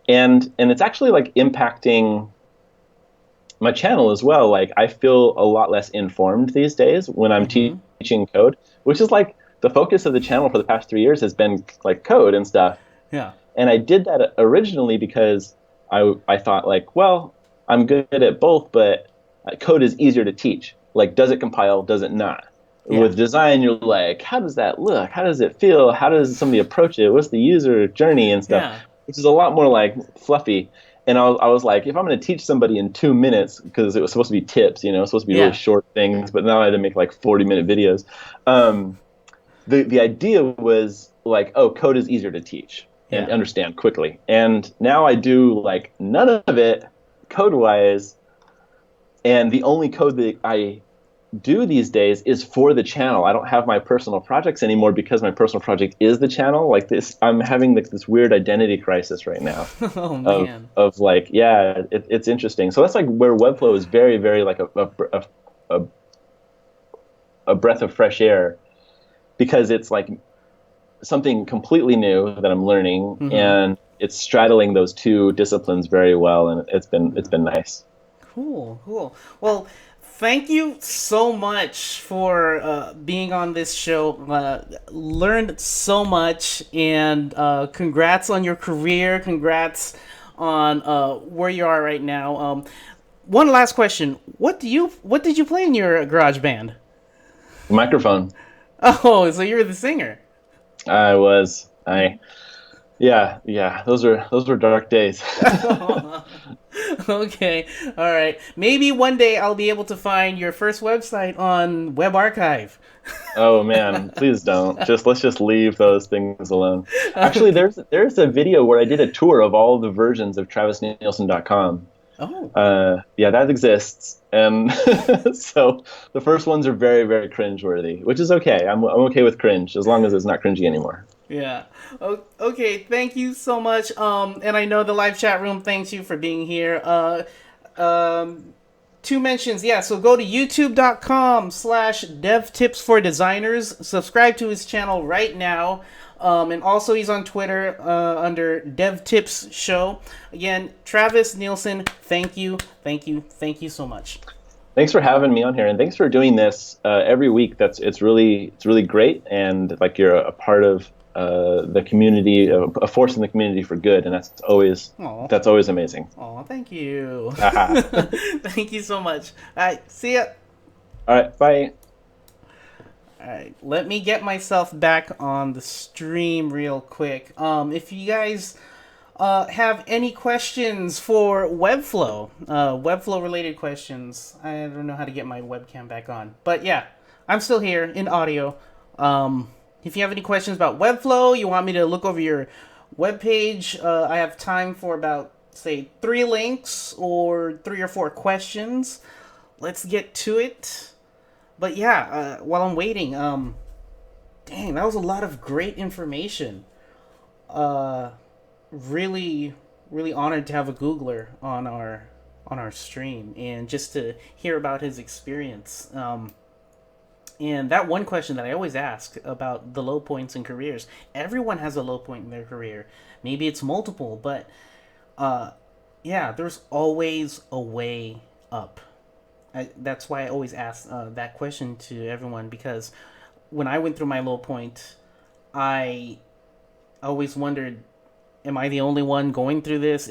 and it's actually like impacting my channel as well. Like I feel a lot less informed these days when I'm teaching code, which is like the focus of the channel for the past 3 years has been like code and stuff. Yeah. And I did that originally because I thought like, well, I'm good at both, but code is easier to teach. Like, does it compile? Does it not? Yeah. With design, you're like, how does that look? How does it feel? How does somebody approach it? What's the user journey and stuff? Yeah. Which is a lot more like fluffy. And I was like, if I'm going to teach somebody in 2 minutes, because it was supposed to be tips, you know, it's supposed to be really short things, but now I had to make like 40-minute videos. The idea was like, oh, code is easier to teach and understand quickly. And now I do like none of it code-wise. And the only code that I do these days is for the channel. I don't have my personal projects anymore because my personal project is the channel. Like this, I'm having like this weird identity crisis right now. Oh man. Of like, yeah, it's interesting. So that's like where Webflow is very, very like a breath of fresh air, because it's like something completely new that I'm learning, and it's straddling those two disciplines very well, and it's been nice. Cool. Well, thank you so much for being on this show. Learned so much, and congrats on your career. Congrats on where you are right now. One last question: What did you play in your garage band? Microphone. Oh, so you're the singer. Yeah. Those were dark days. Okay, all right. Maybe one day I'll be able to find your first website on Web Archive. Oh man, please don't. Let's just leave those things alone. Actually, there's a video where I did a tour of all the versions of TravisNeilson.com. Oh. Yeah, that exists, and so the first ones are very, very cringeworthy, which is okay. I'm okay with cringe as long as it's not cringy anymore. Yeah. Okay. Thank you so much. And I know the live chat room thanks you for being here. Two mentions. Yeah. So go to youtube.com/devtips for designers. Subscribe to his channel right now. And also he's on Twitter under DevTips Show. Again, Travis Neilson. Thank you so much. Thanks for having me on here, and thanks for doing this every week. It's really great, and like you're a part of the community, a force in the community for good, and that's always amazing. Oh, thank you. Thank you so much. All right, see ya. All right, bye. All right, let me get myself back on the stream real quick. If you guys have any questions for Webflow, Webflow related questions, I don't know how to get my webcam back on, but yeah, I'm still here in audio. If you have any questions about Webflow, you want me to look over your webpage, I have time for about, say, 3 links or 3 or 4 questions. Let's get to it. But yeah, while I'm waiting, dang, that was a lot of great information. Really honored to have a Googler on our stream, and just to hear about his experience. And that one question that I always ask about the low points in careers, everyone has a low point in their career. Maybe it's multiple, but yeah, there's always a way up. That's why I always ask that question to everyone, because when I went through my low point, I always wondered, am I the only one going through this?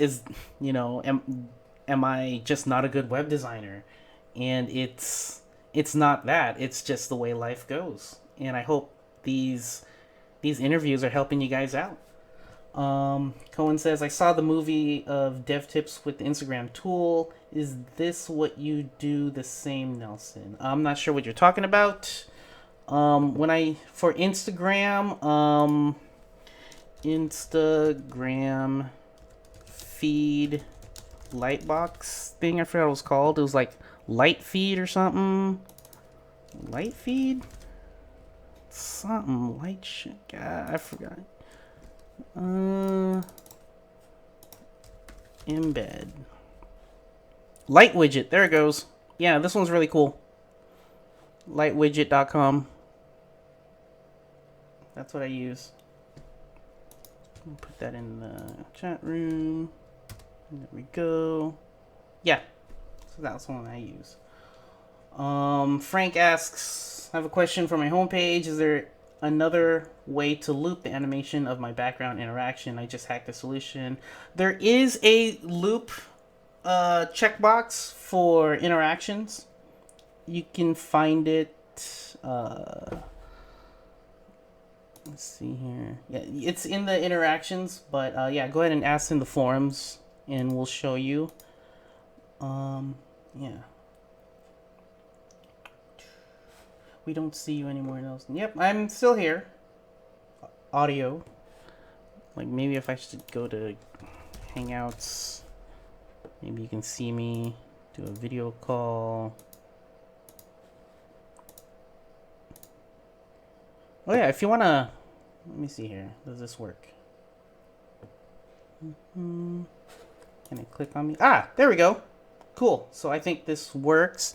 Am I just not a good web designer? And it's not that. It's just the way life goes. And I hope these interviews are helping you guys out. Cohen says, I saw the movie of DevTips with the Instagram tool. Is this what you do the same, Nelson? I'm not sure what you're talking about. For Instagram, Instagram feed lightbox thing, I forgot what it was called. It was like light feed or something. Light feed? Something. Light shit. God, I forgot. embed. Light widget. There it goes. Yeah, this one's really cool. Lightwidget.com. That's what I use. I'll put that in the chat room. There we go. Yeah, so that's the one I use. Frank asks, I have a question for my homepage. Is there another way to loop the animation of my background interaction? I just hacked the solution. There is a loop checkbox for interactions. You can find it. Let's see here. Yeah, it's in the interactions, but yeah, go ahead and ask in the forums, and we'll show you. Yeah. We don't see you anymore, Nelson. Yep, I'm still here. Audio. Like, maybe if I should go to Hangouts, maybe you can see me. Do a video call. Oh yeah, if you wanna, let me see here. Does this work? Can it click on me? Ah, there we go. Cool. So I think this works.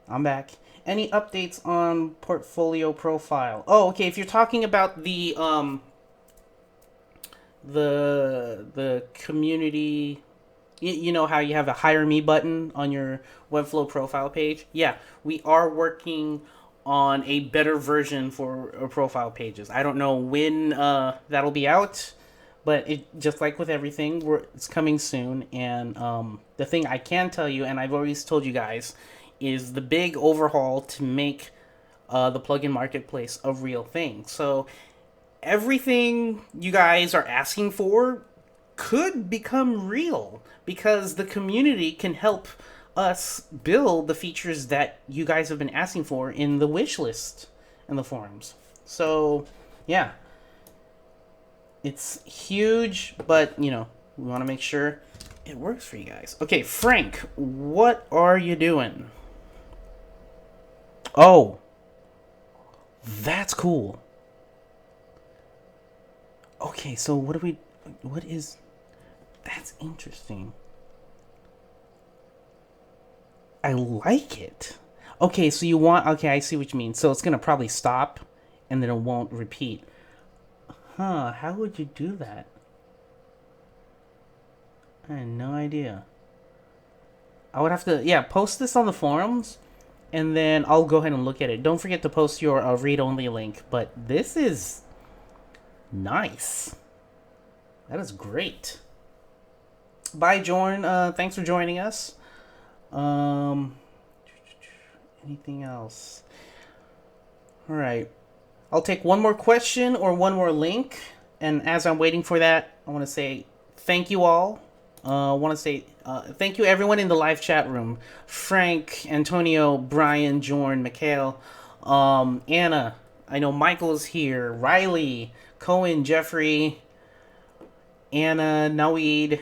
I'm back. Any updates on portfolio profile? Oh, okay. If you're talking about the community, you know how you have a hire me button on your Webflow profile page? Yeah, we are working on a better version for profile pages. I don't know when that'll be out, but it just like with everything, it's coming soon. And the thing I can tell you, and I've always told you guys, is the big overhaul to make the plugin marketplace a real thing. So everything you guys are asking for could become real because the community can help us build the features that you guys have been asking for in the wish list and the forums. So yeah, it's huge, but you know, we want to make sure it works for you guys. Okay, Frank, what are you doing? Oh, that's cool. Okay, so what is, that's interesting. I like it. Okay, so you want, okay, I see what you mean. So it's going to probably stop and then it won't repeat. Huh, how would you do that? I had no idea. I would have to, yeah, post this on the forums and then I'll go ahead and look at it. Don't forget to post your read-only link, but this is nice. That is great. Bye, Jorn. Thanks for joining us. Anything else? All right. I'll take one more question or one more link. And as I'm waiting for that, I want to say thank you all. I want to say thank you everyone in the live chat room. Frank, Antonio, Brian, Jorn, Mikhail, Anna. I know Michael's here. Riley, Cohen, Jeffrey, Anna, Naweed,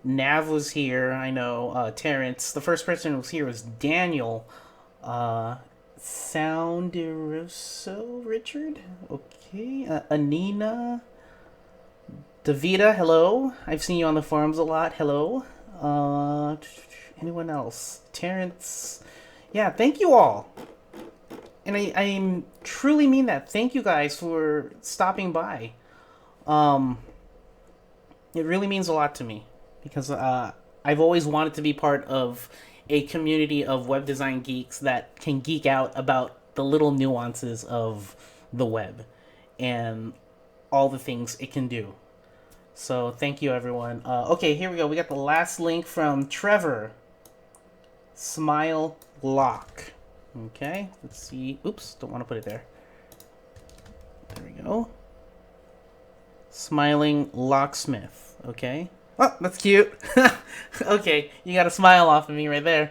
Nav was here. I know Terrence. The first person who was here was Daniel. Sounderoso Richard. Okay. Anina. Davida, hello. I've seen you on the forums a lot. Hello. Anyone else? Terrence. Yeah, thank you all. And I truly mean that. Thank you guys for stopping by. It really means a lot to me because I've always wanted to be part of a community of web design geeks that can geek out about the little nuances of the web and all the things it can do. So thank you, everyone. Okay, here we go. We got the last link from Trevor. Smile Lock. Okay, let's see. Oops, don't want to put it there. There we go. Smiling Locksmith. Okay. Oh, that's cute. Okay, you got a smile off of me right there.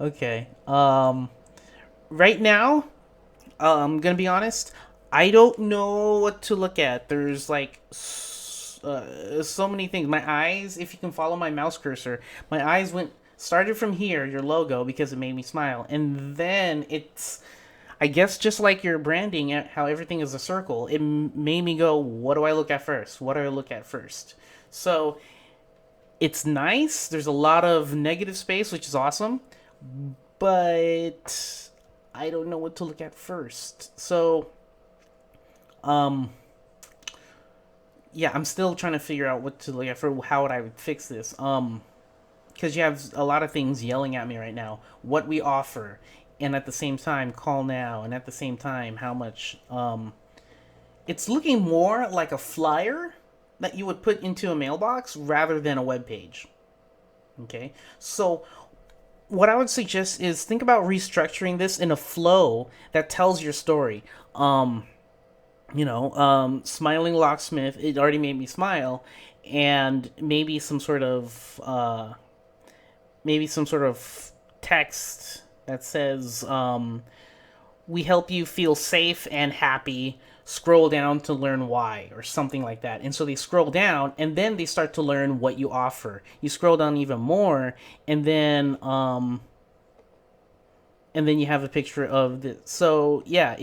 Okay. Right now, I'm gonna be honest. I don't know what to look at. There's like so many things. My eyes, if you can follow my mouse cursor, my eyes started from here, your logo, because it made me smile, and then it's, I guess, just like your branding, how everything is a circle. It made me go, what do I look at first? What do I look at first? So It's nice. There's a lot of negative space, which is awesome, but I don't know what to look at first. So, um, yeah, I'm still trying to figure out what to look at for how would I fix this. Because you have a lot of things yelling at me right now. What we offer, and at the same time, call now, and at the same time, how much. It's looking more like a flyer that you would put into a mailbox rather than a web page. Okay, so what I would suggest is think about restructuring this in a flow that tells your story. Smiling locksmith, it already made me smile, and maybe some sort of text that says, we help you feel safe and happy. Scroll down to learn why, or something like that. And so they scroll down, and then they start to learn what you offer. You scroll down even more, and then you have a picture of the. So yeah,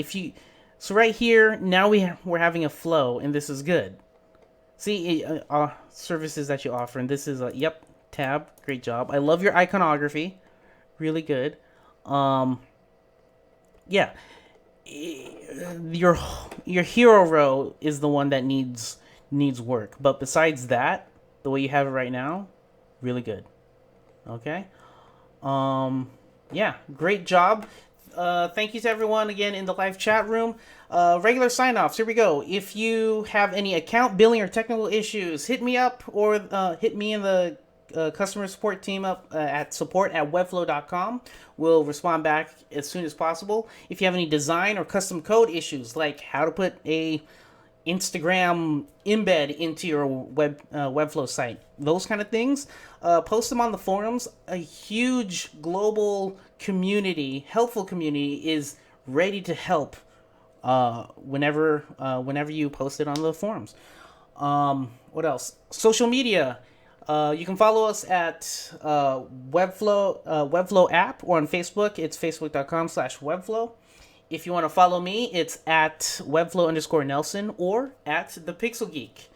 so right here now we're having a flow, and this is good. See, services that you offer, and this is tab. Great job. I love your iconography, really good. Yeah, your hero row is the one that needs work, but besides that, the way you have it right now, really good. Okay. Yeah, great job. Thank you to everyone again in the live chat room. Regular sign-offs. Here we go. If you have any account, billing, or technical issues, hit me up, or hit me in the customer support team up at support@webflow.com. We'll respond back as soon as possible. If you have any design or custom code issues, like how to put a Instagram embed into your Webflow site, those kind of things, post them on the forums. A huge global community, helpful community, is ready to help whenever you post it on the forums. What else? Social media. You can follow us at Webflow app, or on Facebook. It's facebook.com/Webflow. If you want to follow me, it's at Webflow_Nelson or at The Pixel Geek.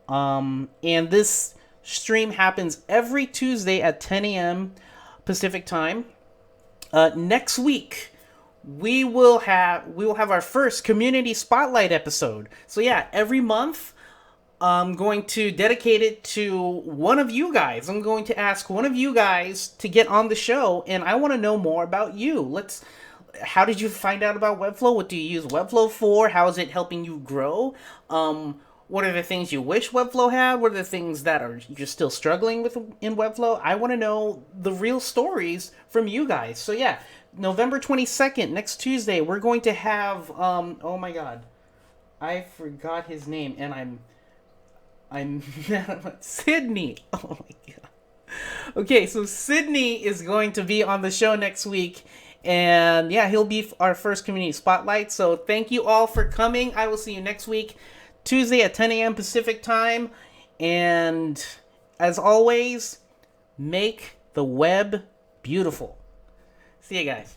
And this stream happens every Tuesday at 10 a.m. Pacific time. Next week, we will have our first community spotlight episode. So yeah, every month, I'm going to dedicate it to one of you guys. I'm going to ask one of you guys to get on the show, and I want to know more about you. How did you find out about Webflow? What do you use Webflow for? How is it helping you grow? What are the things you wish Webflow had? What are the things that you're still struggling with in Webflow? I want to know the real stories from you guys. So yeah, November 22nd, next Tuesday, we're going to have, oh my god, I forgot his name, and I'm Sydney. Oh my god. Okay, so Sydney is going to be on the show next week, and yeah, he'll be our first community spotlight. So thank you all for coming. I will see you next week, Tuesday at 10 a.m. Pacific time. And as always, make the web beautiful. See you guys.